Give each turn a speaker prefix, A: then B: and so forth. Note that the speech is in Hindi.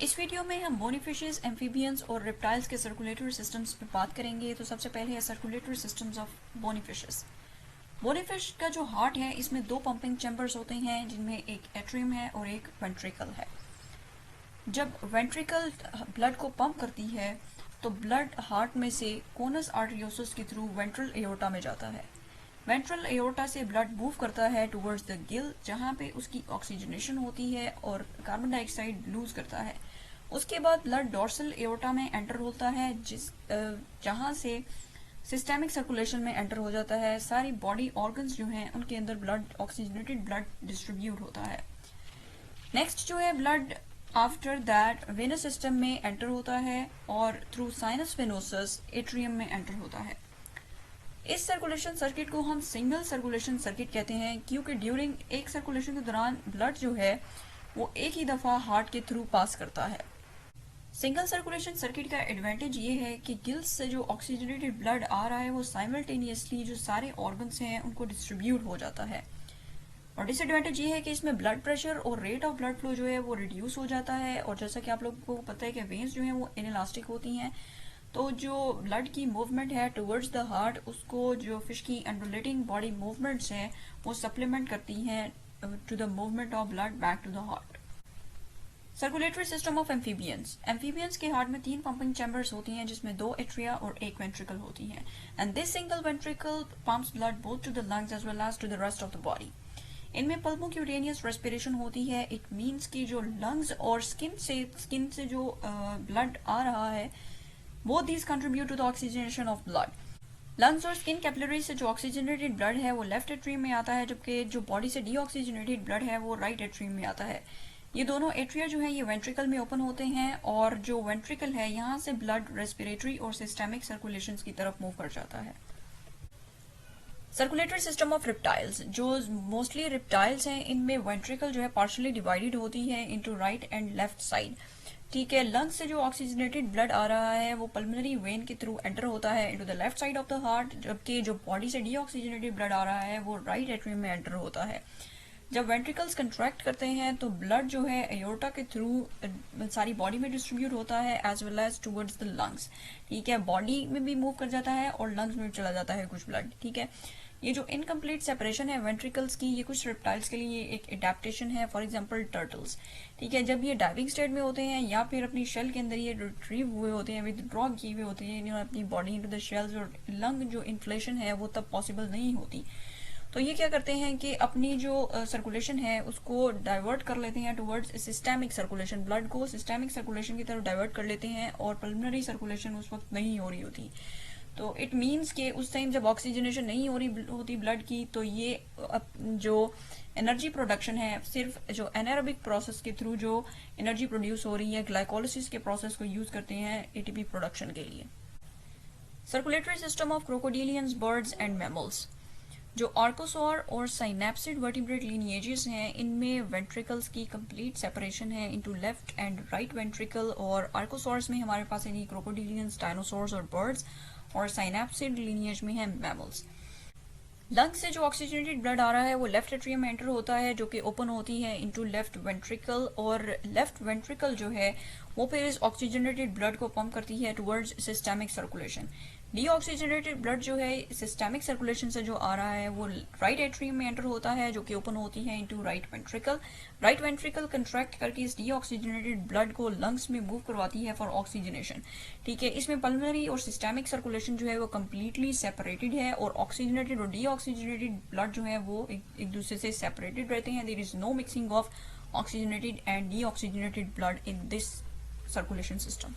A: इस वीडियो में हम बोनी फिशेस, एम्फीबियंस और रेप्टाइल्स के सर्कुलेटरी सिस्टम्स पे बात करेंगे। तो सबसे पहले है circulatory systems of bony fishes. Bony fish का जो हार्ट है इसमें दो पंपिंग चैम्बर्स होते हैं, जिनमें एक एट्रियम है और एक वेंट्रिकल है। जब वेंट्रिकल ब्लड को पंप करती है तो ब्लड हार्ट में से कोनस आर्टरियोसिस के थ्रू वेंट्रल एओर्टा में जाता है। वेंट्रल एओर्टा से ब्लड मूव करता है टुवर्ड्स द गिल, जहाँ पे उसकी ऑक्सीजनेशन होती है और कार्बन डाइऑक्साइड लूज करता है। उसके बाद ब्लड डोर्सल एओर्टा में एंटर होता है, जहाँ से सिस्टेमिक सर्कुलेशन में एंटर हो जाता है। सारी बॉडी ऑर्गन्स जो हैं उनके अंदर ब्लड, ऑक्सीजनेटेड ब्लड डिस्ट्रीब्यूट होता है। नेक्स्ट जो है blood after that venous system में एंटर होता है और थ्रू साइनस वेनोसस एट्रियम में एंटर होता है। इस सर्कुलेशन सर्किट को हम सिंगल सर्कुलेशन सर्किट कहते हैं, क्योंकि ड्यूरिंग एक सर्कुलेशन के दौरान ब्लड जो है वो एक ही दफा हार्ट के थ्रू पास करता है। सिंगल सर्कुलेशन सर्किट का एडवांटेज ये है कि गिल्स से जो ऑक्सीजनेटेड ब्लड आ रहा है वो साइमल्टेनियसली जो सारे ऑर्गन्स हैं उनको डिस्ट्रीब्यूट हो जाता है। और डिसएडवांटेज ये है कि इसमें ब्लड प्रेशर और रेट ऑफ ब्लड फ्लो जो है वो रिड्यूस हो जाता है। और जैसा कि आप लोगों को पता है कि वेन्स जो हैं वो इनइलास्टिक होती हैं, तो जो ब्लड की मूवमेंट है टुवर्ड्स द हार्ट, उसको जो फिश की अंडुलेटिंग बॉडी मूवमेंट्स हैं वो सप्लीमेंट करती हैं to the movement of blood back to the heart. Circulatory system of amphibians. Amphibians के हार्ट में तीन पंपिंग चैम्बर्स होती हैं, जिसमें दो एट्रिया और एक वेंट्रिकल होती हैं। And this single ventricle pumps blood both to the lungs as well as to the rest of the body. इनमें पल्मोक्यूटेनियस रेस्पिरेशन होती है। इट मीन्स कि जो लंग्स और स्किन से जो ब्लड आ रहा है both these contribute to the oxygenation of blood. Lungs और स्किन कैपिलरी से जो ऑक्सीजनेटेड ब्लड है वो लेफ्ट एट्रियम में आता है, जबकि जो बॉडी से डीऑक्सीजनेटेड ब्लड है वो राइट एट्रियम में आता है। ये दोनों एट्रिया जो है ये वेंट्रिकल में ओपन होते हैं और जो वेंट्रिकल है यहाँ से ब्लड रेस्पिरेटरी और सिस्टेमिक सर्कुलेशन की तरफ मूव कर जाता है। Circulatory system of reptiles. जो मोस्टली रिप्टाइल्स हैं इनमें वेंट्रिकल जो है पार्शियली डिवाइडेड होती है into right and left side. ठीक है, लंग्स से जो ऑक्सीजनेटेड ब्लड आ रहा है वो पल्मोनरी वेन के थ्रू एंटर होता है into the left side of the heart, जबकि जो बॉडी से डीऑक्सीजनेटेड ब्लड आ रहा है वो राइट एट्रियम में एंटर होता है। जब वेंट्रिकल्स कंट्रैक्ट करते हैं तो ब्लड जो है एयोर्टा के थ्रू सारी बॉडी में डिस्ट्रीब्यूट होता है as well as towards the lungs. ठीक है, बॉडी में भी मूव कर जाता है और लंग्स में भी चला जाता है कुछ ब्लड। ठीक है, ये जो इनकम्प्लीट सेपरेशन है वेंट्रिकल्स की, ये कुछ रेप्टाइल्स के लिए एक एडेप्टेशन है। For example turtles. ठीक है, जब ये डाइविंग स्टेट में होते हैं या फिर अपनी शेल के अंदर ये रिट्रीव हुए होते हैं, विदड्रॉ किए हुए होते हैं अपनी बॉडी इनटू द शेल्स, और लंग जो इन्फ्लेशन है वो तब पॉसिबल नहीं होती। तो ये क्या करते हैं कि अपनी जो सर्कुलेशन है उसको डाइवर्ट कर लेते हैं टुवर्ड्स सिस्टेमिक सर्कुलेशन, ब्लड को सिस्टेमिक सर्कुलेशन की तरफ डाइवर्ट कर लेते हैं और पल्मोनरी सर्कुलेशन उस वक्त नहीं हो रही होती। तो इट मीन्स कि उस टाइम जब ऑक्सीजनेशन नहीं हो रही होती ब्लड की, तो ये जो एनर्जी प्रोडक्शन है सिर्फ जो एनारोबिक प्रोसेस के थ्रू जो एनर्जी प्रोड्यूस हो रही है, ग्लाइकोलिसिस के प्रोसेस को यूज करते हैं एटीपी प्रोडक्शन के लिए। Circulatory system of crocodilians, birds and mammals. जो आर्कोसॉर और साइनेप्सिड वर्टिब्रेट लीनिएजेस हैं इनमें वेंट्रिकल्स की कंप्लीट सेपरेशन है into left and right ventricle. और आर्कोसॉर्स में हमारे पास है क्रोकोडिलियंस, डायनासोर्स और बर्ड्स, और साइनेप्सिड लीनिएज में है मैमल्स। लंग से जो ऑक्सीजनेटेड ब्लड आ रहा है वो लेफ्ट एट्रियम में एंटर होता है, जो कि ओपन होती है इनटू लेफ्ट वेंट्रिकल, और लेफ्ट वेंट्रिकल जो है वो फिर इस ऑक्सीजनेटेड ब्लड को पंप करती है towards systemic circulation. Deoxygenated blood जो है सिस्टेमिक सर्कुलेशन से जो आ रहा है वो राइट एट्रियम में एंटर होता है, जो कि ओपन होती है into right ventricle. Right ventricle contract करके इस डीऑक्सीजनेटेड ब्लड को लंग्स में मूव करवाती है फॉर ऑक्सीजनेशन। ठीक है, इसमें पल्मोनरी और सिस्टेमिक सर्कुलेशन जो है वो कम्प्लीटली सेपरेटेड है और ऑक्सीजनेटेड और डीऑक्सीजनेटेड ब्लड जो है वो एक दूसरे से सेपरेटेड रहते हैं। There is no mixing of oxygenated and deoxygenated blood in this circulation system.